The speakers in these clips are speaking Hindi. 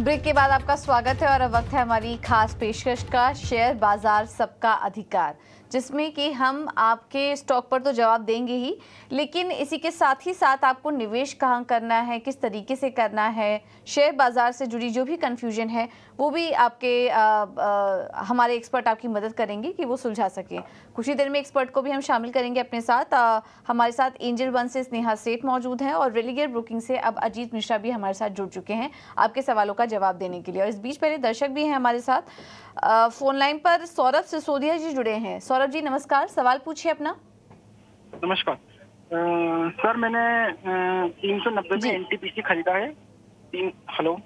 ब्रेक के बाद आपका स्वागत है और अब वक्त है हमारी खास पेशकश का, शेयर बाजार सबका अधिकार, जिसमें कि हम आपके स्टॉक पर तो जवाब देंगे ही, लेकिन इसी के साथ ही साथ आपको निवेश कहाँ करना है, किस तरीके से करना है, शेयर बाजार से जुड़ी जो भी कंफ्यूजन है वो भी आपके हमारे एक्सपर्ट आपकी मदद करेंगे कि वो सुलझा सकें। कुछ ही देर में एक्सपर्ट को भी हम शामिल करेंगे अपने साथ। हमारे साथ एंजल वन से स्नेहा सेठ मौजूद हैं और रेलिगेयर ब्रोकिंग से अब अजीत मिश्रा भी हमारे साथ जुड़ चुके हैं आपके सवालों का जवाब देने के लिए। और इस बीच पहले दर्शक भी हैं हमारे साथ। फोन लाइन पर सौरभ सिसोदिया जी जुड़े हैं। सौरभ जी नमस्कार, सवाल पूछिए अपना। नमस्कार सर, मैंने 390 में एनटीपीसी खरीदा है। हेलो,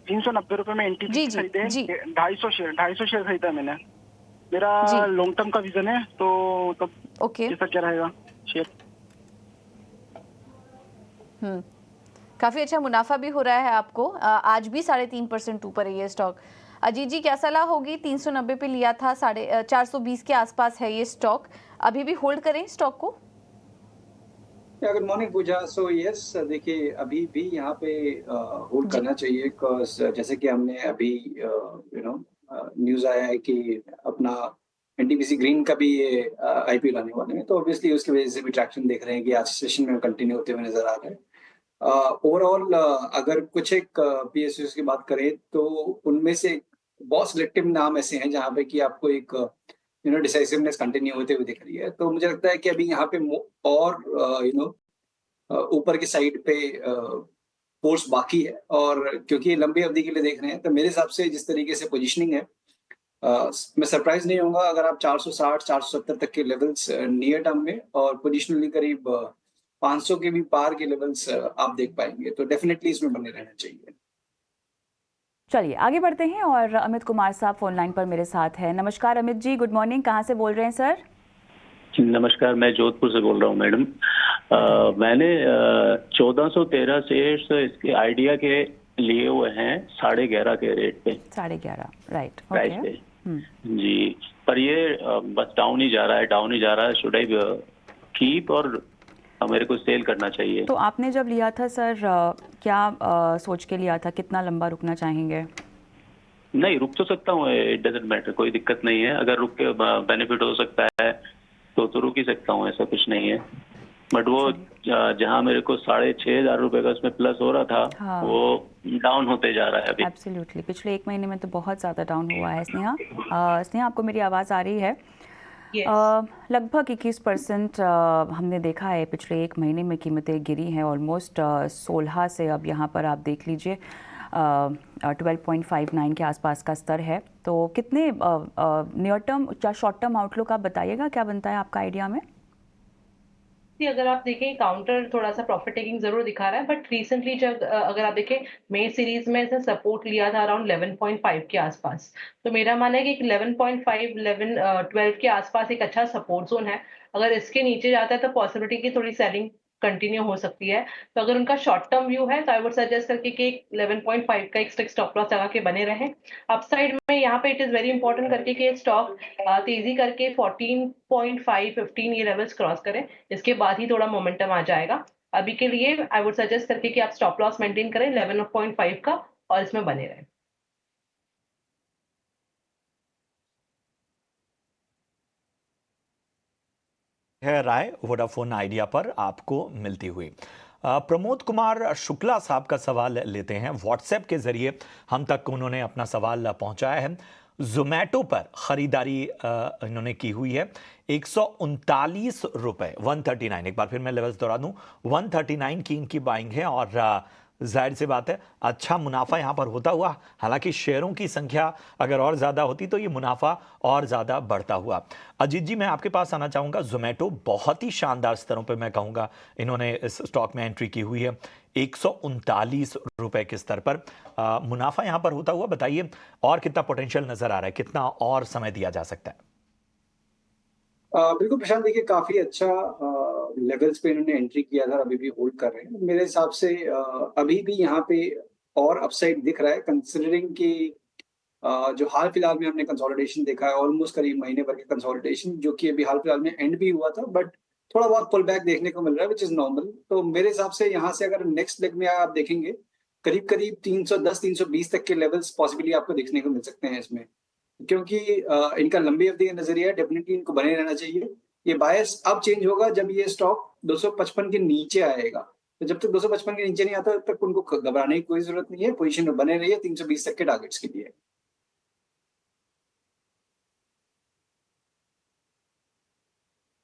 390 रुपए में एनटीपीसी खरीदे हैं। 250 शेयर खरीदा है मैंने। मेरा लॉन्ग टर्म का विजन है, तो कैसा क्या रहेगा शेयर? काफी अच्छा मुनाफा भी हो रहा है आपको। आज भी 3.5% ऊपर है ये स्टॉक। अजीत जी क्या सलाह होगी? 390 पे लिया था, 420 के आसपास है ये स्टॉक, अभी भी होल्ड करें स्टॉक को? गुड मॉर्निंग पूजा। सो यस, देखिए अभी भी यहाँ पे होल्ड करना चाहिए, बिकॉज जैसे कि हमने अभी न्यूज आया है कि अपना एनटीपीसी ग्रीन का भी ये आईपीओ लाने वाले हैं, तो ऑब्वियसली उसकी वजह से भी ट्रैक्शन देख रहे हैं कि आज सेशन में कंटिन्यू होते हुए नजर आ रहे हैं। ओवरऑल अगर कुछ एक पीएसयूज की बात करें तो उनमें से बहुत सिलेक्टिव नाम ऐसे हैं जहाँ पे कि आपको एक डिसाइसिवनेस कंटिन्यू होते हुए दिख रही है। तो मुझे लगता है कि अभी यहाँ पे और ऊपर की साइड पे फोर्स बाकी है, और क्योंकि लंबी अवधि के लिए देख रहे हैं तो मेरे हिसाब से जिस तरीके से पोजीशनिंग है, मैं सरप्राइज नहीं होऊंगा अगर आप 460 470 तक के लेवल्स नियर टर्म में और पोजिशनली करीब 500 के भी पार के लेवल्स आप देख पाएंगे। तो डेफिनेटली इसमें बने रहना चाहिए। चलिए आगे बढ़ते हैं और अमित कुमार साहब फोन लाइन पर मेरे साथ है। नमस्कार अमित जी, गुड मॉर्निंग, कहाँ से बोल रहे हैं सर? नमस्कार, मैं जोधपुर से बोल रहा हूँ मैडम। मैंने 1413 शेयर्स इसके आइडिया के लिए हुए हैं 11.5 के रेट पे। 11.5, राइट, प्राइस पे जी। पर ये बस डाउन ही जा रहा है। शुड आई कीप और मेरे को सेल करना चाहिए? तो आपने जब लिया था सर, क्या सोच के लिया था? कितना लंबा रुकना चाहेंगे? नहीं, रुक तो सकता हूँ, इट डजंट मैटर, कोई दिक्कत नहीं है। अगर रुक के बेनिफिट हो सकता है तो रुक ही सकता हूँ, ऐसा कुछ नहीं है। बट वो जहाँ मेरे को 6,500 रुपए का उसमें प्लस हो रहा था, हाँ, वो डाउन होते जा रहा है अभी। एब्सोल्युटली, पिछले 1 महीने में तो बहुत ज़्यादा डाउन हुआ है। स्नेहा आपको मेरी आवाज़ आ रही है? लगभग 21% हमने देखा है पिछले 1 महीने में कीमतें गिरी हैं, ऑलमोस्ट 16 से अब यहाँ पर आप देख लीजिए 12.59 के आसपास का स्तर है। तो कितने नियर टर्म या शॉर्ट टर्म आउटलुक आप बताइएगा, क्या बनता है आपका आइडिया में? अगर आप देखें काउंटर थोड़ा सा प्रॉफिट टेकिंग जरूर दिखा रहा है, बट रिसेंटली जब अगर आप देखें मे सीरीज में इसने सपोर्ट लिया था अराउंड 11.5 के आसपास। तो मेरा मानना है कि 11.5 12 के आसपास एक अच्छा सपोर्ट जोन है। अगर इसके नीचे जाता है तो पॉसिबिलिटी की थोड़ी सेलिंग कंटिन्यू हो सकती है। तो अगर उनका शॉर्ट टर्म व्यू है तो आई वुड सजेस्ट करके कि 11.5 का एक स्टॉप लॉस लगा के बने रहे। अपसाइड में यहाँ पे इट इज वेरी इंपॉर्टेंट करके कि स्टॉक तेजी करके 14.5 15 ये लेवल्स क्रॉस करें, इसके बाद ही थोड़ा मोमेंटम आ जाएगा। अभी के लिए आई वुड सजेस्ट करके कि आप स्टॉप लॉस मेंटेन करें 11.5 का और इसमें बने रहें। है राय वोडाफोन आइडिया पर आपको मिलती हुई। प्रमोद कुमार शुक्ला साहब का सवाल लेते हैं। व्हाट्सएप के जरिए हम तक उन्होंने अपना सवाल पहुंचाया है। जोमैटो पर खरीदारी इन्होंने की हुई है 139 रुपए, 139, एक बार फिर मैं लेवल्स दोहरा दूं, 139 की इनकी बाइंग है और जाहिर सी बात है अच्छा मुनाफा यहां पर होता हुआ, हालांकि शेयरों की संख्या अगर और ज़्यादा होती तो ये मुनाफा और ज़्यादा बढ़ता हुआ। अजीत जी मैं आपके पास आना चाहूँगा। जोमैटो बहुत ही शानदार स्तरों पे मैं कहूँगा इन्होंने इस स्टॉक में एंट्री की हुई है 139 रुपए के स्तर पर। मुनाफा यहाँ पर होता हुआ बताइए और कितना पोटेंशियल नज़र आ रहा है, कितना और समय दिया जा सकता है? बिल्कुल प्रशांत, देखिए काफी अच्छा लेवल्स पे इन्होंने एंट्री किया था, अभी भी होल्ड कर रहे हैं। मेरे हिसाब से अभी भी यहाँ पे और अपसाइड दिख रहा है, कंसिडरिंग कि जो हाल फिलहाल में हमने कंसोलिडेशन देखा है, ऑलमोस्ट करीब महीने भर के कंसोलिडेशन, जो कि अभी हाल फिलहाल में एंड भी हुआ था, बट थोड़ा बहुत पुल बैक देखने को मिल रहा है, विच इज नॉर्मल। तो मेरे हिसाब से यहाँ से अगर नेक्स्ट लेग में आप देखेंगे करीब करीब 310-320 तक के लेवल्स पॉसिबली आपको देखने को मिल सकते हैं इसमें, क्योंकि इनका लंबी अवधि का नजरिया है, डेफिनेटली इनको बने रहना चाहिए। ये बायस अब चेंज होगा जब ये स्टॉक 255 के नीचे आएगा। तो जब तक 255 के नीचे नहीं आता तब तक उनको घबराने की कोई जरूरत नहीं है, पोजीशन में बने रहिए 320 तक के टारगेट्स के लिए।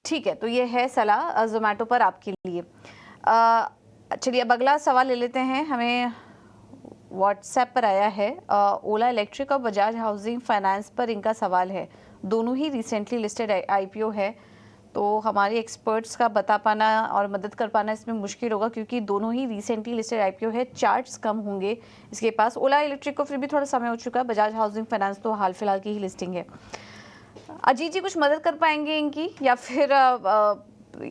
ठीक है, तो ये है सलाह जोमेटो पर आपके लिए। चलिए अब अगला सवाल ले लेते हैं। हमें व्हाट्सएप पर आया है, ओला इलेक्ट्रिक और बजाज हाउसिंग फाइनेंस पर इनका सवाल है। दोनों ही रिसेंटली लिस्टेड आईपीओ है, तो हमारे एक्सपर्ट्स का बता पाना और मदद कर पाना इसमें मुश्किल होगा, क्योंकि दोनों ही रिसेंटली लिस्टेड आईपीओ है। चार्ट्स कम होंगे इसके पास। ओला इलेक्ट्रिक को फिर भी थोड़ा समय हो चुका है, बजाज हाउसिंग फाइनेंस तो हाल फिलहाल की ही लिस्टिंग है। अजीत जी कुछ मदद कर पाएंगे इनकी, या फिर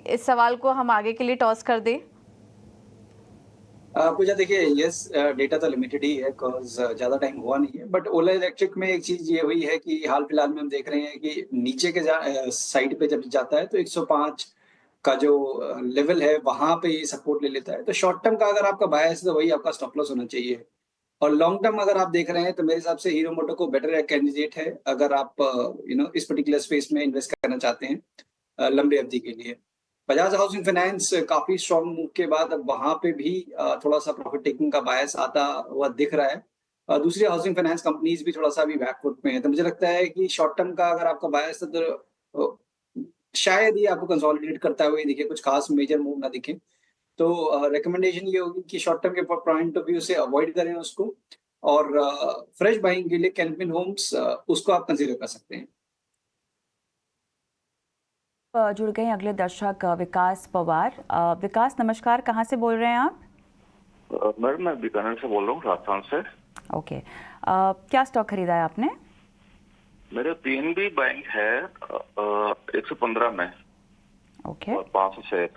इस सवाल को हम आगे के लिए टॉस कर दें? पूजा देखिए, यस डेटा तो लिमिटेड ही है, बिकॉज ज्यादा टाइम हुआ नहीं है। बट ओला इलेक्ट्रिक में एक चीज ये हुई है कि हाल फिलहाल में हम देख रहे हैं कि नीचे के साइड पे जब जाता है तो 105 का जो लेवल है वहां पे ये सपोर्ट ले लेता है। तो शॉर्ट टर्म का अगर आपका बायस है तो वही आपका स्टॉप लॉस होना चाहिए। और लॉन्ग टर्म अगर आप देख रहे हैं तो मेरे हिसाब से हीरो मोटो को बेटर कैंडिडेट है, अगर आप इस पर्टिकुलर स्पेस में इन्वेस्ट करना चाहते हैं लंबी अवधि के लिए। बजाज हाउसिंग फाइनेंस काफी स्ट्रॉन्ग मूव के बाद अब वहां पे भी थोड़ा सा प्रॉफिट टेकिंग का बायस आता हुआ दिख रहा है। दूसरी हाउसिंग फाइनेंस कंपनीज भी थोड़ा सा अभी बैकफुट में है। तो मुझे लगता है कि शॉर्ट टर्म का अगर आपका बायस है तो शायद ही आपको कंसोलिडेट करता हुआ दिखे, कुछ खास मेजर मूव ना दिखे। तो रिकमेंडेशन ये होगी कि शॉर्ट टर्म के पॉइंट ऑफ व्यू से अवॉइड करें उसको, और फ्रेश बाइंग के लिए कैनफिन होम्स उसको आप कंसीडर कर सकते हैं। जुड़ गए अगले दर्शक विकास पवार। विकास नमस्कार, कहाँ से बोल रहे हैं आप? मैडम मैं बीकानेर से बोल रहा हूँ, राजस्थान से। ओके, क्या स्टॉक खरीदा है आपने? मेरे पीएनबी बैंक है 115 में। ओके, और 500 शेयर।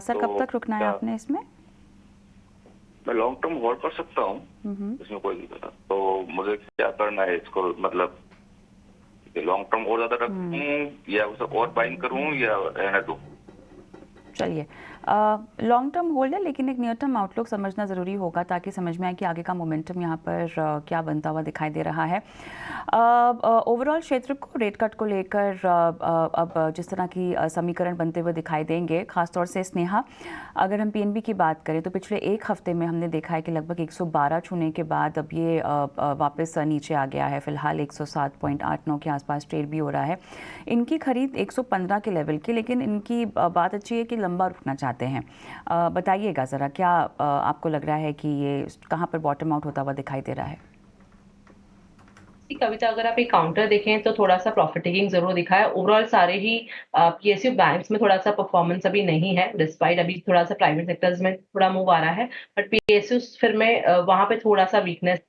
सर कब तक रुकना है आपने इसमें? मैं लॉन्ग टर्म होल्ड कर सकता हूँ, इसमें कोई दिक्कत नहीं। तो मुझे क्या करना है इसको, मतलब लॉन्ग टर्म और ज्यादा रखूं या उसे और बाइंग करूं या रहने दूं? चलिए, लॉन्ग टर्म होल्ड है, लेकिन एक नियर टर्म आउटलुक समझना ज़रूरी होगा ताकि समझ में आए कि आगे का मोमेंटम यहाँ पर क्या बनता हुआ दिखाई दे रहा है। ओवरऑल क्षेत्र को रेट कट को लेकर अब जिस तरह की समीकरण बनते हुए दिखाई देंगे, खासतौर से स्नेहा अगर हम पीएनबी की बात करें तो पिछले एक हफ्ते में हमने देखा है कि लगभग 112 छूने के बाद अब ये वापस नीचे आ गया है। फिलहाल 107.89 के आसपास ट्रेड भी हो रहा है। इनकी खरीद 115 के लेवल की, लेकिन इनकी बात अच्छी है कि लंबा रुकना चाहते हैं। बताइएगा ज़रा, क्या आपको लग रहा है कि ये कहाँ पर बॉटम आउट होता हुआ दिखाई दे रहा है? कविता, अगर आप एक काउंटर देखें तो थोड़ा सा प्रॉफिट टेकिंग जरूर दिखा है। ओवरऑल सारे ही पीएसयू बैंक्स में थोड़ा सा परफॉर्मेंस अभी नहीं है, डिस्पाइट अभी थोड़ा सा प्राइवेट सेक्टर्स में थोड़ा मूव आ रहा है, बट पीएसयू फिर में वहां पे थोड़ा सा वीकनेस।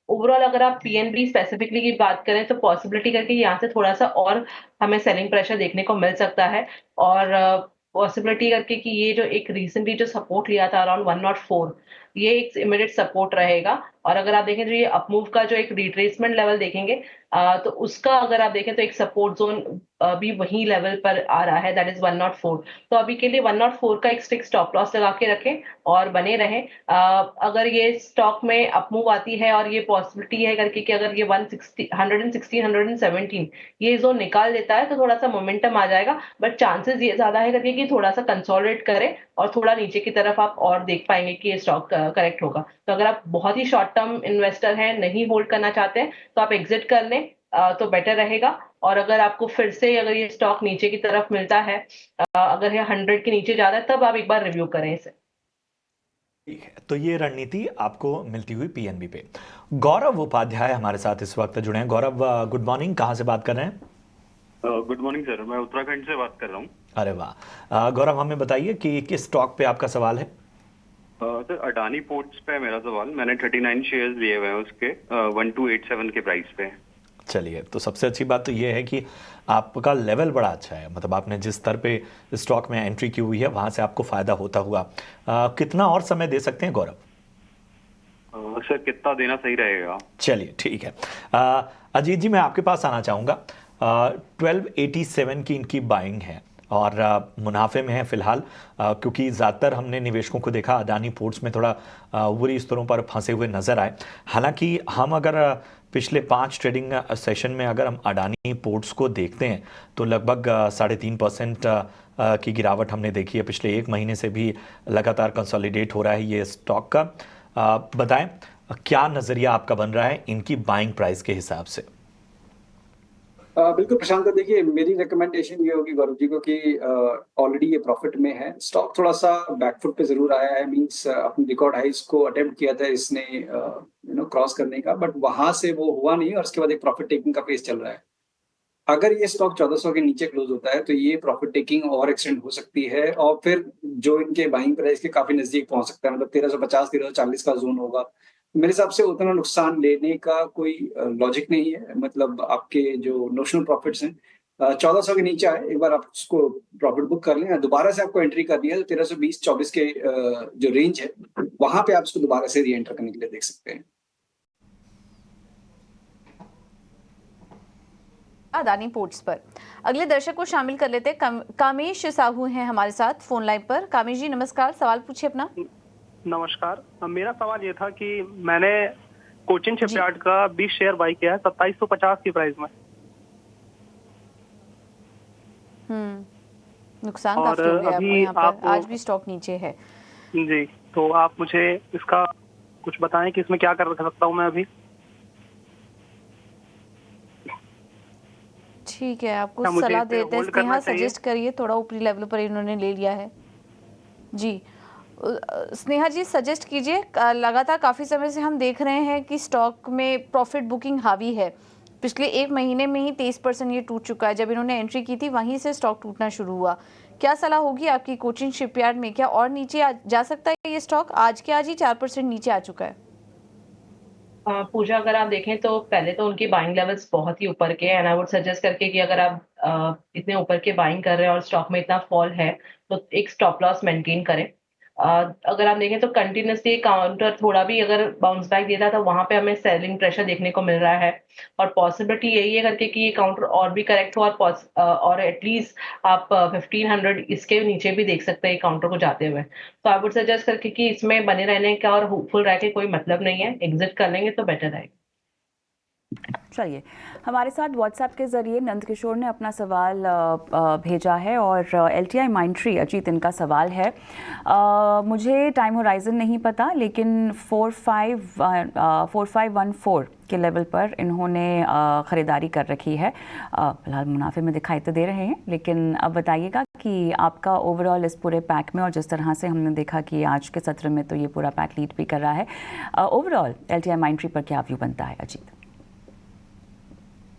ओवरऑल अगर आप पीएनबी स्पेसिफिकली की बात करें तो पॉसिबिलिटी करके यहाँ से थोड़ा सा और हमें सेलिंग प्रेशर देखने को मिल सकता है, और पॉसिबिलिटी करके कि ये जो एक रिसेंटली जो सपोर्ट लिया था अराउंड 104, ये एक इमीडिएट सपोर्ट रहेगा। और अगर आप देखें तो ये अपमूव का जो एक रिट्रेसमेंट लेवल देखेंगे तो उसका अगर आप देखें तो एक सपोर्ट जोन भी वही लेवल पर आ रहा है, दैट इज 104। तो अभी के लिए 104 का एक स्ट्रिक्ट स्टॉप लॉस लगा के रखें और बने रहें। अगर ये स्टॉक में अपमूव आती है और ये पॉसिबिलिटी है करके कि अगर ये 116, 117 ये जोन निकाल देता है तो थोड़ा सा मोमेंटम आ जाएगा, बट चांसेस ये ज्यादा है करके कि थोड़ा सा कंसोलिडेट करे और थोड़ा नीचे की तरफ आप और देख पाएंगे कि ये स्टॉक करेक्ट होगा। तो अगर आप बहुत ही शॉर्ट टर्म इन्वेस्टर हैं, नहीं होल्ड करना चाहते हैं, तो आप एग्जिट कर लें तो बेटर रहेगा। और अगर आपको फिर से अगर ये स्टॉक नीचे की तरफ मिलता है, अगर ये 100 के नीचे जाता है, तब आप एक बार रिव्यू करें इसे। ठीक है, तो ये रणनीति आपको मिलती हुई पीएनबी पे। गौरव उपाध्याय हमारे साथ इस वक्त जुड़े हैं। गौरव गुड मॉर्निंग, कहाँ से बात कर रहे हैं? गुड मॉर्निंग सर, मैं उत्तराखंड से बात कर रहा हूँ। अरे वाह, गौरव हमें बताइए कि किस स्टॉक पे आपका सवाल है? सर अडानी पोर्ट्स पे मेरा सवाल, मैंने 39 शेयर्स लिए हुए हैं उसके 1287 के प्राइस पे। चलिए, तो सबसे अच्छी बात तो ये है कि आपका लेवल बड़ा अच्छा है, मतलब आपने जिस स्तर पे स्टॉक में एंट्री की हुई है वहां से आपको फायदा होता हुआ। कितना और समय दे सकते हैं गौरव? सर कितना देना सही रहेगा? चलिए ठीक है, अजीत जी मैं आपके पास आना चाहूँगा। 1287 की इनकी बाइंग है, और मुनाफे में है फिलहाल, क्योंकि ज़्यादातर हमने निवेशकों को देखा अडानी पोर्ट्स में थोड़ा ऊपरी स्तरों पर फंसे हुए नज़र आए। हालांकि हम अगर पिछले 5 ट्रेडिंग सेशन में अगर हम अडानी पोर्ट्स को देखते हैं तो लगभग 3.5% की गिरावट हमने देखी है। पिछले 1 महीने से भी लगातार कंसोलिडेट हो रहा है ये स्टॉक का। बताएं क्या नज़रिया आपका बन रहा है इनकी बाइंग प्राइस के हिसाब से? बिल्कुल प्रशांत, देखिए मेरी रिकमेंडेशन ये होगी गौरव जी को कि ऑलरेडी ये प्रॉफिट में है। स्टॉक थोड़ा सा बैकफुट पे जरूर आया है, मींस अपनी रिकॉर्ड हाइस को अटेम्प्ट किया था इसने क्रॉस करने का, बट वहां से वो हुआ नहीं और उसके बाद एक प्रॉफिट टेकिंग का फेज चल रहा है। अगर ये स्टॉक 1400 के नीचे क्लोज होता है तो ये प्रॉफिट टेकिंग और एक्सटेंड हो सकती है और फिर जो इनके बाइंग प्राइस के काफी नजदीक पहुंच सकता है, मतलब 1350 1340 का जोन होगा। मेरे हिसाब से उतना नुकसान लेने का कोई लॉजिक नहीं है। मतलब आपके जो नोशनल प्रॉफिट्स हैं 1400 के नीचे आए, एक बार आप उसको प्रॉफिट बुक कर लें, दोबारा से आपको एंट्री करनी है तो 1320-24 के जो रेंज है वहां पे आप उसको दोबारा से री एंटर करने के लिए देख सकते हैं। अडानी पोर्ट्स पर अगले दर्शक को शामिल कर लेते हैं। कामेश साहू हैं हमारे साथ फोन लाइन पर। कामेश जी नमस्कार, सवाल पूछिए अपना। नमस्कार, मेरा सवाल ये था कि मैंने कोचिन शिपयार्ड का 20 शेयर बाई किया है 2750 की प्राइस में। नुकसान काफी हो गया आपको यहाँ पर, आज भी स्टॉक नीचे है जी। तो आप मुझे इसका कुछ बताएं कि इसमें क्या कर सकता हूँ मैं अभी। ठीक है, आपको सलाह देते हैं, स्नेहा सजेस्ट करिए, थोड़ा ऊपरी लेवल पर इन्होंने ले लिया है जी। स्नेहा जी सजेस्ट कीजिए। लगातार काफ़ी समय से हम देख रहे हैं कि स्टॉक में प्रॉफिट बुकिंग हावी है। पिछले 1 महीने में ही 23% ये टूट चुका है। जब इन्होंने एंट्री की थी वहीं से स्टॉक टूटना शुरू हुआ। क्या सलाह होगी आपकी कोचिन शिपयार्ड में? क्या और नीचे जा सकता है ये स्टॉक? आज के आज ही 4% नीचे आ चुका है। पूजा, अगर आप देखें तो पहले तो उनकी बाइंग लेवल्स बहुत ही ऊपर के हैं एंड आई वुड सजेस्ट करके कि अगर आप इतने ऊपर के बाइंग कर रहे हैं और स्टॉक में इतना फॉल है तो एक स्टॉप लॉस मेंटेन करें। अगर आप देखें तो कंटिन्यूसली काउंटर थोड़ा भी अगर बाउंस बैक देता है तो वहां पे हमें सेलिंग प्रेशर देखने को मिल रहा है और पॉसिबिलिटी यही है करके कि ये काउंटर और भी करेक्ट हो और एटलीस्ट आप 1500 इसके नीचे भी देख सकते हैं काउंटर को जाते हुए। तो आई वुड सजेस्ट करके कि इसमें बने रहने का और होपफुल रह के कोई मतलब नहीं है, एग्जिट कर लेंगे तो बेटर रहेगा। चलिए, हमारे साथ व्हाट्सएप के ज़रिए नंद किशोर ने अपना सवाल भेजा है और LTI माइंट्री अजीत इनका सवाल है। मुझे टाइम होराइजन नहीं पता, लेकिन 4514 के लेवल पर इन्होंने ख़रीदारी कर रखी है। फिलहाल मुनाफे में दिखाई तो दे रहे हैं, लेकिन अब बताइएगा कि आपका ओवरऑल इस पूरे पैक में, और जिस तरह से हमने देखा कि आज के सत्र में तो ये पूरा पैक लीड भी कर रहा है, ओवरऑल LTI माइंट्री पर क्या व्यू बनता है अजीत?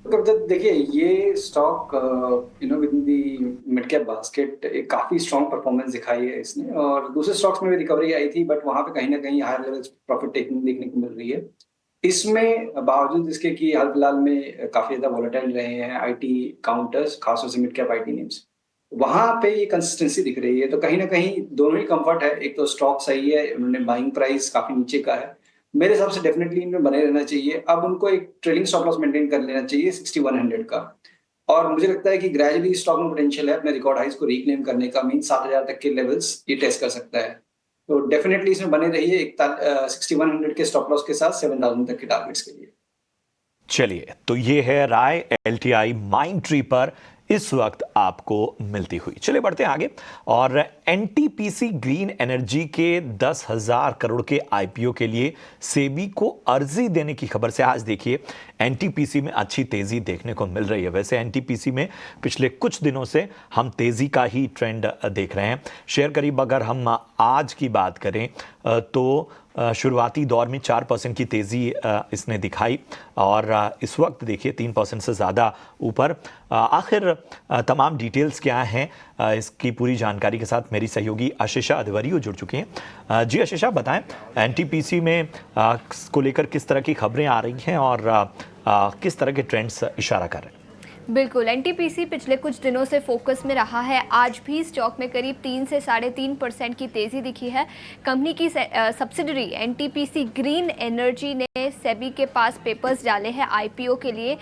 देखिए ये stock with the mid cap basket एक काफी स्ट्रॉन्ग परफॉर्मेंस दिखाई है इसने, और दूसरे स्टॉक्स में भी रिकवरी आई थी, बट वहां पे कहीं ना कहीं हायर लेवल प्रॉफिट टेकिंग देखने को मिल रही है। इसमें बावजूद इसके कि हाल फिलहाल में काफी ज्यादा वोलेटाइल रहे हैं IT काउंटर्स, खासतौर से मिड कैप IT नेम्स, वहां पे ये कंसिस्टेंसी दिख रही है। तो कहीं ना कहीं दोनों ही कंफर्ट है। एक तो स्टॉक सही है, उन्होंने बाइंग प्राइस काफी नीचे का है, मेरे हिसाब से डेफिनेटली इनमें बने रहना चाहिए। अब उनको एक ट्रेलिंग स्टॉप लॉस मेंटेन कर लेना चाहिए 6100 का, और मुझे लगता है कि ग्रेजुअली स्टॉक में पोटेंशियल है अपने रिकॉर्ड हाइस को रिक्लेम करने का। मीन 7000 तक के लेवल्स ये टेस्ट कर सकता है, तो डेफिनेटली इसमें बने रहिए 6100 के स्टॉप लॉस के साथ 7000 तक के टारगेट्स के लिए। चलिए, तो ये है राय LTI माइंट्री पर इस वक्त आपको मिलती हुई। चलिए बढ़ते हैं आगे, और NTPC ग्रीन एनर्जी के 10,000 करोड़ के IPO के लिए सेबी को अर्जी देने की खबर से आज देखिए NTPC में अच्छी तेजी देखने को मिल रही है। वैसे NTPC में पिछले कुछ दिनों से हम तेजी का ही ट्रेंड देख रहे हैं। शेयर करीब अगर हम आज की बात करें तो शुरुआती दौर में 4% की तेज़ी इसने दिखाई, और इस वक्त देखिए 3% से ज़्यादा ऊपर। आखिर तमाम डिटेल्स क्या हैं, इसकी पूरी जानकारी के साथ मेरी सहयोगी आशीषा अदवरियो जुड़ चुकी हैं। जी आशीषा, बताएं NTPC में को लेकर किस तरह की खबरें आ रही हैं और किस तरह के ट्रेंड्स इशारा कर रहे हैं? बिल्कुल, एनटीपीसी पिछले कुछ दिनों से फोकस में रहा है। आज भी स्टॉक में करीब 3 से 3.5% की तेज़ी दिखी है। कंपनी की सब्सिडरी एनटीपीसी ग्रीन एनर्जी ने सेबी के पास पेपर्स डाले हैं आईपीओ के लिए।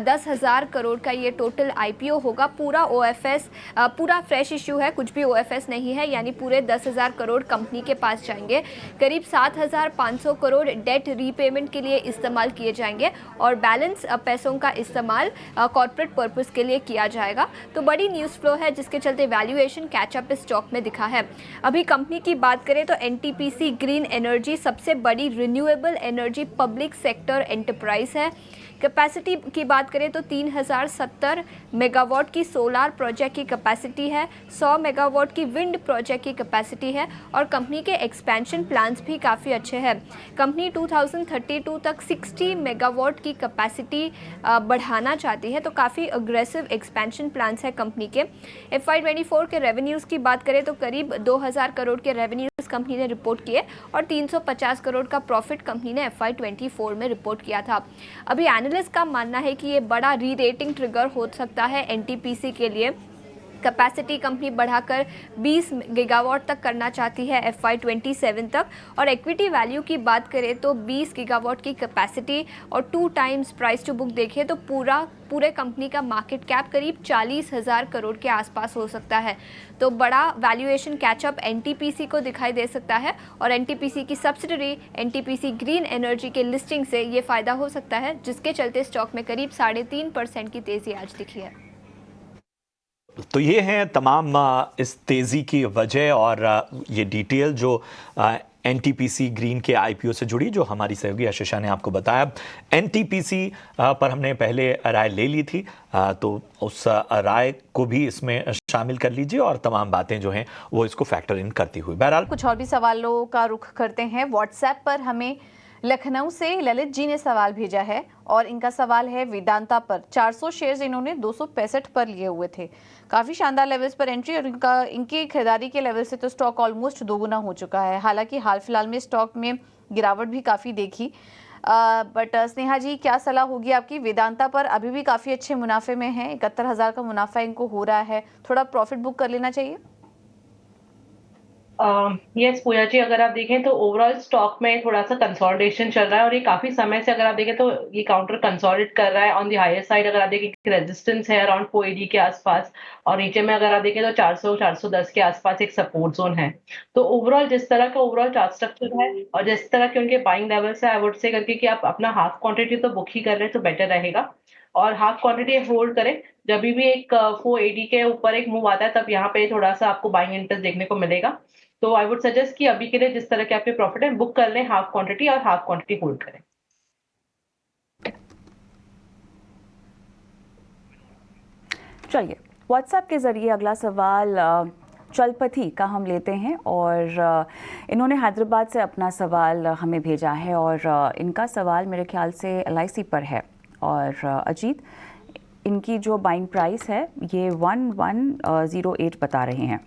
10,000 करोड़ का ये टोटल आईपीओ होगा। पूरा ओएफएस पूरा फ्रेश इश्यू है, कुछ भी ओएफएस नहीं है, यानी पूरे 10,000 करोड़ कंपनी के पास जाएंगे। करीब 7,500 करोड़ डेट रीपेमेंट के लिए इस्तेमाल किए जाएंगे और बैलेंस पैसों का इस्तेमाल कॉर्पोरेट पर्पस के लिए किया जाएगा। तो बड़ी न्यूज़ फ्लो है जिसके चलते वैल्यूएशन कैचअप इस स्टॉक में दिखा है। अभी कंपनी की बात करें तो एनटीपीसी ग्रीन एनर्जी सबसे बड़ी renewable energy public sector enterprise है। कैपेसिटी की बात करें तो 3070 मेगावाट की सोलार प्रोजेक्ट की कैपेसिटी है, 100 मेगावाट की विंड प्रोजेक्ट की कैपेसिटी है और कंपनी के एक्सपेंशन प्लान्स भी काफ़ी अच्छे हैं। कंपनी 2032 तक 60 मेगावाट की कैपेसिटी बढ़ाना चाहती है, तो काफ़ी अग्रेसिव एक्सपेंशन प्लान्स है कंपनी के। FY24 के रेवेन्यूज़ की बात करें तो करीब 2000 करोड़ के रेवेन्यूज़ कंपनी ने रिपोर्ट किए और 350 करोड़ का प्रॉफिट कंपनी ने FY24 में रिपोर्ट किया था। अभी एनालिस्ट का मानना है कि ये बड़ा री रेटिंग ट्रिगर हो सकता है एनटीपीसी के लिए। कैपेसिटी कंपनी बढ़ाकर 20 गीगावाट तक करना चाहती है FY27 तक और इक्विटी वैल्यू की बात करें तो 20 गीगावाट की कैपेसिटी और 2 टाइम्स प्राइस टू बुक देखें तो पूरे कंपनी का मार्केट कैप करीब 40,000 करोड़ के आसपास हो सकता है। तो बड़ा वैल्यूएशन कैचअप एनटीपीसी को दिखाई दे सकता है और एनटीपीसी की सब्सिडरी एनटीपीसी ग्रीन एनर्जी के लिस्टिंग से ये फ़ायदा हो सकता है, जिसके चलते स्टॉक में करीब 3.5% की तेज़ी आज दिखी है। तो ये हैं तमाम इस तेज़ी की वजह और ये डिटेल जो एनटीपीसी ग्रीन के आईपीओ से जुड़ी, जो हमारी सहयोगी आशीषा ने आपको बताया। एनटीपीसी पर हमने पहले राय ले ली थी, तो उस राय को भी इसमें शामिल कर लीजिए और तमाम बातें जो हैं वो इसको फैक्टर इन करती हुई। बहरहाल कुछ और भी सवालों का रुख करते हैं। व्हाट्सएप पर हमें लखनऊ से ललित जी ने सवाल भेजा है और इनका सवाल है वेदांता पर। 400 शेयर्स इन्होंने 265 पर लिए हुए थे। काफ़ी शानदार लेवल्स पर एंट्री और इनकी खरीदारी के लेवल से तो स्टॉक ऑलमोस्ट दोगुना हो चुका है। हालांकि हाल फिलहाल में स्टॉक में गिरावट भी काफ़ी देखी। बट स्नेहा जी, क्या सलाह होगी आपकी? वेदांता पर अभी भी काफ़ी अच्छे मुनाफे में है, 71,000 का मुनाफा इनको हो रहा है। थोड़ा प्रॉफिट बुक कर लेना चाहिए? यस पूजा जी, अगर आप देखें तो ओवरऑल स्टॉक में थोड़ा सा कंसोलिडेशन चल रहा है और ये काफी समय से अगर आप देखें तो ये काउंटर कंसोलिडेट कर रहा है। ऑन द हायर साइड अगर आप देखें रेजिस्टेंस है अराउंड 480 के आसपास और नीचे में अगर आप देखें तो 400-410 के आसपास एक सपोर्ट जोन है। तो ओवरऑल जिस तरह का ओवरऑल चार्ट स्ट्रक्चर है और जिस तरह के उनके बाइंग लेवल्स है, आई वुड से करके कि आप अपना हाफ क्वांटिटी तो बुक ही कर रहे हैं तो बेटर रहेगा और हाफ क्वांटिटी होल्ड करें। जब भी एक 480 के ऊपर एक मूव आता है तब यहाँ पे थोड़ा सा आपको बाइंग इंटरेस्ट देखने को मिलेगा। तो आई वुड सजेस्ट कि अभी के लिए जिस तरह के आपके प्रॉफिट है बुक कर लें हाफ क्वांटिटी और हाफ क्वांटिटी होल्ड करें। चलिए व्हाट्सएप के ज़रिए अगला सवाल चलपथी का हम लेते हैं और इन्होंने हैदराबाद से अपना सवाल हमें भेजा है और इनका सवाल मेरे ख्याल से LIC पर है। और अजीत, इनकी जो बाइंग प्राइस है ये 1108 बता रहे हैं।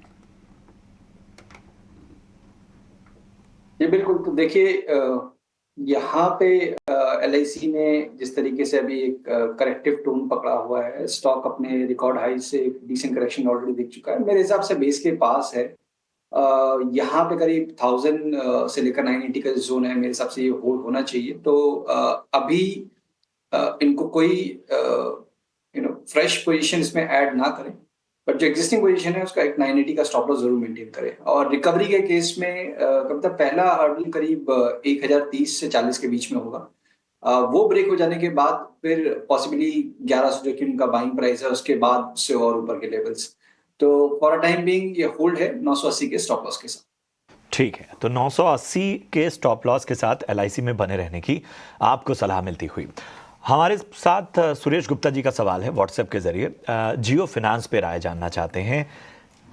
जी बिल्कुल। तो देखिए यहाँ पे LIC ने जिस तरीके से अभी एक करेक्टिव टोन पकड़ा हुआ है, स्टॉक अपने रिकॉर्ड हाई से डिसेंट करेक्शन ऑलरेडी दिख चुका है। मेरे हिसाब से बेस के पास है। यहाँ पे करीब 1000 से लेकर 980 का जोन है, मेरे हिसाब से ये होल्ड होना चाहिए। तो अभी इनको कोई फ्रेश पोजीशन इसमें ऐड ना करें, बट जो एग्जिस्टिंग पोजीशन है उसका एक 980 का स्टॉप लॉस जरूर मेंटेन करें। और रिकवरी के केस में कब तक पहला हर्डल करीब 1030 से 40 के बीच में होगा। वो ब्रेक हो जाने के बाद फिर पॉसिबली 1100 जो कि उनका बाइंग प्राइस है उसके बाद से और ऊपर के लेवल्स। तो फॉर अ टाइम बीइंग ये होल्ड है 980 के स्टॉप लॉस के साथ। ठीक है, तो 980 के स्टॉप लॉस के साथ LIC में बने रहने की आपको सलाह मिलती हुई। हमारे साथ सुरेश गुप्ता जी का सवाल है व्हाट्सएप के जरिए। जियो फिनांस पे राय जानना चाहते हैं।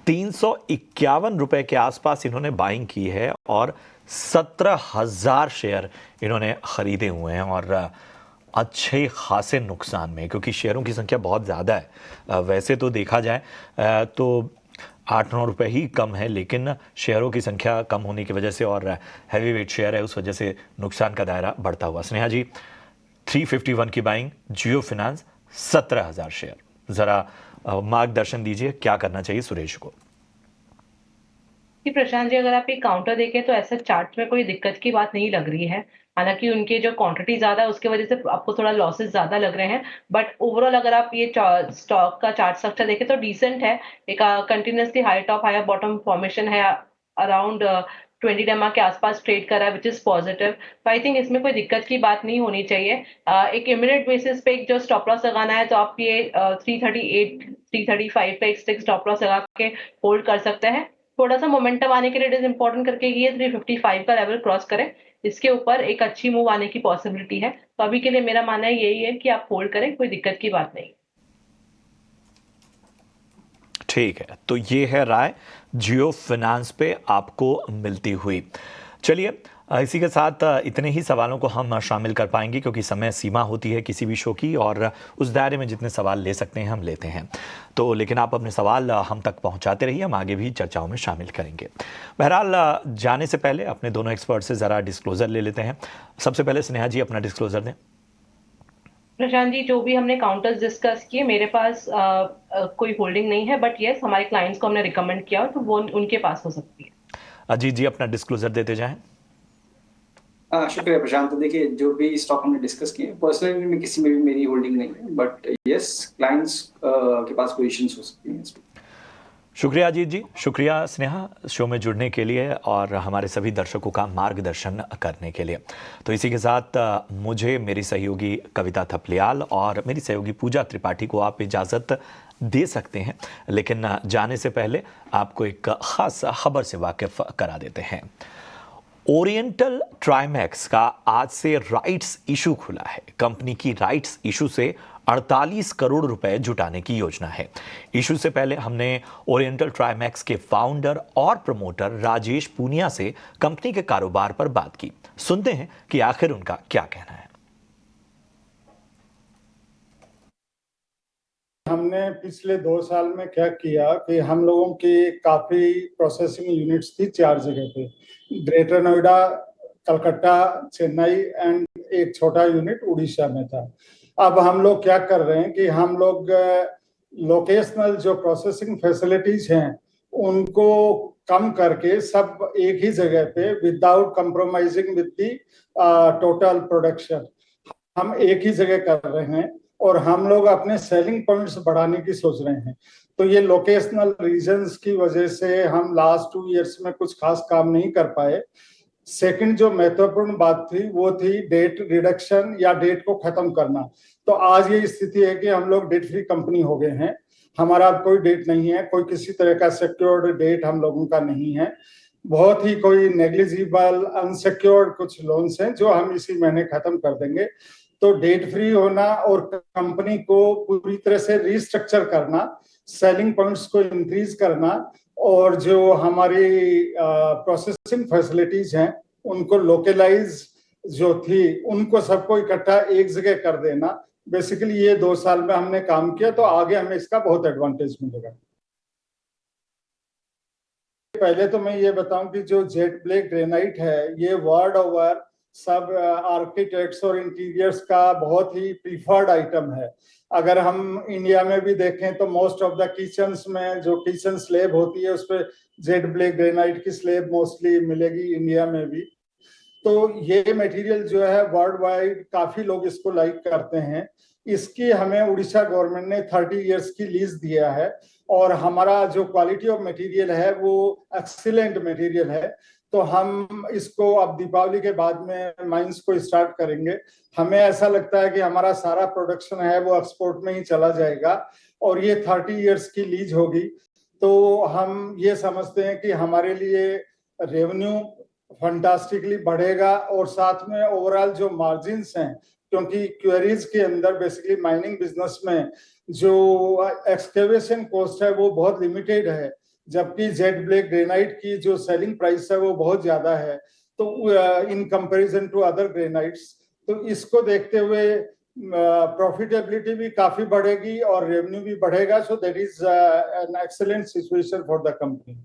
351 रुपए के आसपास इन्होंने बाइंग की है और 17,000 शेयर इन्होंने खरीदे हुए हैं और अच्छे खासे नुकसान में, क्योंकि शेयरों की संख्या बहुत ज़्यादा है। वैसे तो देखा जाए तो 8-9 रुपये ही कम है, लेकिन शेयरों की संख्या कम होने की वजह से और हैवी वेट शेयर है, उस वजह से नुकसान का दायरा बढ़ता हुआ। स्नेहा जी, 351 की बाइंग जियो फिनांस 17,000 शेयर। जरा मार्गदर्शन दीजिए, क्या करना चाहिए सुरेश को? कि प्रशांत जी, अगर आप एक काउंटर देखें तो ऐसा चार्ट में कोई दिक्कत की बात नहीं लग रही है। हालांकि उनके जो क्वांटिटी ज्यादा है उसकी वजह से आपको थोड़ा लॉसेस ज्यादा लग रहे हैं, बट ओवरऑल अगर आप ये स्टॉक का चार्ट स्ट्रक्चर देखें तो डिसेंट है। एक continuously high top high bottom formation है, अराउंड 20 डेमा के आसपास ट्रेड कर रहा है, विच इज पॉजिटिव। तो आई थिंक इसमें कोई दिक्कत की बात नहीं होनी चाहिए। एक इमिडिएट बेसिस पे एक जो स्टॉप लॉस लगाना है तो आप ये 338 335 पे एक स्टॉप लॉस लगा के होल्ड कर सकते हैं। थोड़ा सा मोमेंटम आने के लिए इट इज इंपॉर्टेंट करके ये 355 का लेवल क्रॉस करें, इसके ऊपर एक अच्छी मूव आने की पॉसिबिलिटी है। तो अभी के लिए मेरा मानना यही है कि आप होल्ड करें, कोई दिक्कत की बात नहीं। ठीक है, तो ये है राय जियो फाइनेंस पे आपको मिलती हुई। चलिए, इसी के साथ इतने ही सवालों को हम शामिल कर पाएंगे क्योंकि समय सीमा होती है किसी भी शो की, और उस दायरे में जितने सवाल ले सकते हैं हम लेते हैं। तो लेकिन आप अपने सवाल हम तक पहुंचाते रहिए, हम आगे भी चर्चाओं में शामिल करेंगे। बहरहाल, जाने से पहले अपने दोनों एक्सपर्ट से ज़रा डिस्क्लोजर ले लेते हैं। सबसे पहले स्नेहा जी अपना डिस्क्लोजर दें। प्रशांत जी, जो भी हमने काउंटर्स डिस्कस किए, मेरे पास कोई होल्डिंग नहीं है, बट यस हमारे क्लाइंट्स को हमने रिकमेंड किया तो वो उनके पास हो सकती है। अजीत जी अपना डिस्क्लोजर देते जाएं। शुक्रिया प्रशांत। देखिए, जो भी स्टॉक हमने डिस्कस किए, पर्सनली में किसी में भी मेरी होल्डिंग नहीं है, बट यस क्लाइंट्स के पास पोजीशंस हो सकती हैं। शुक्रिया अजीत जी, शुक्रिया स्नेहा शो में जुड़ने के लिए और हमारे सभी दर्शकों का मार्गदर्शन करने के लिए। तो इसी के साथ मुझे, मेरी सहयोगी कविता थपलियाल और मेरी सहयोगी पूजा त्रिपाठी को आप इजाज़त दे सकते हैं, लेकिन जाने से पहले आपको एक ख़ास खबर से वाकिफ़ करा देते हैं। ओरिएंटल ट्राइमैक्स का आज से राइट्स इशू खुला है। कंपनी की राइट्स इशू से 48 करोड़ रुपए जुटाने की योजना है। इशू से पहले हमने ओरिएंटल ट्राइमैक्स के फाउंडर और प्रमोटर राजेश पूनिया से कंपनी के कारोबार पर बात की। सुनते हैं कि आखिर उनका क्या कहना है। हमने पिछले 2 साल में क्या किया कि हम लोगों की काफी प्रोसेसिंग यूनिट्स थी 4 जगह पे, ग्रेटर नोएडा, कलकत्ता, चेन्नई एंड एक छोटा यूनिट उड़ीसा में था। अब हम लोग क्या कर रहे हैं कि हम लोग लोकेशनल जो प्रोसेसिंग फैसिलिटीज हैं उनको कम करके सब एक ही जगह पे without compromising with the total production हम एक ही जगह कर रहे हैं, और हम लोग अपने सेलिंग पॉइंट्स बढ़ाने की सोच रहे हैं। तो ये लोकेशनल रीजंस की वजह से हम लास्ट 2 इयर्स में कुछ खास काम नहीं कर पाए। सेकंड जो महत्वपूर्ण बात थी वो थी डेट रिडक्शन या डेट को खत्म करना। तो आज ये स्थिति है कि हम लोग डेट फ्री कंपनी हो गए हैं। हमारा अब कोई डेट नहीं है, कोई किसी तरह का सिक्योर्ड डेट हम लोगों का नहीं है। बहुत ही कोई नेग्लिजिबल अनसिक्योर्ड कुछ लोन्स हैं जो हम इसी महीने खत्म कर देंगे। तो डेट फ्री होना और कंपनी को पूरी तरह से रिस्ट्रक्चर करना, सेलिंग पॉइंट्स को इंक्रीज करना, और जो हमारी प्रोसेसिंग फैसिलिटीज हैं उनको लोकलाइज जो थी उनको सबको इकट्ठा एक जगह कर देना। बेसिकली ये 2 साल में हमने काम किया, तो आगे हमें इसका बहुत एडवांटेज मिलेगा। पहले तो मैं ये बताऊं कि जो जेट ब्लैक ग्रेनाइट है ये वर्ल्ड ओवर सब आर्किटेक्ट्स और इंटीरियर्स का बहुत ही प्रीफर्ड आइटम है। अगर हम इंडिया में भी देखें तो मोस्ट ऑफ द किचन्स में जो किचन स्लेब होती है उस पर जेट ब्लैक ग्रेनाइट की स्लेब मोस्टली मिलेगी इंडिया में भी। तो ये मटेरियल जो है वर्ल्ड वाइड काफी लोग इसको लाइक करते हैं। इसकी हमें उड़ीसा गवर्नमेंट ने 30 इयर्स की लीज दिया है, और हमारा जो क्वालिटी ऑफ मटेरियल है वो एक्सीलेंट मटेरियल है। तो हम इसको अब दीपावली के बाद में माइंस को स्टार्ट करेंगे। हमें ऐसा लगता है कि हमारा सारा प्रोडक्शन है वो एक्सपोर्ट में ही चला जाएगा, और ये 30 इयर्स की लीज होगी। तो हम ये समझते हैं कि हमारे लिए रेवेन्यू फंटास्टिकली बढ़ेगा, और साथ में ओवरऑल जो मार्जिन्स हैं, क्योंकि क्वेरीज के अंदर बेसिकली माइनिंग बिजनेस में जो एक्सकेवेशन कॉस्ट है वो बहुत लिमिटेड है, जबकि जेट ब्लैक ग्रेनाइट की जो सेलिंग प्राइस है वो बहुत ज्यादा है तो in comparison to other granites. तो इसको देखते हुए प्रॉफिटेबिलिटी भी काफी बढ़ेगी और रेवेन्यू भी बढ़ेगा। So that is an excellent situation for the company.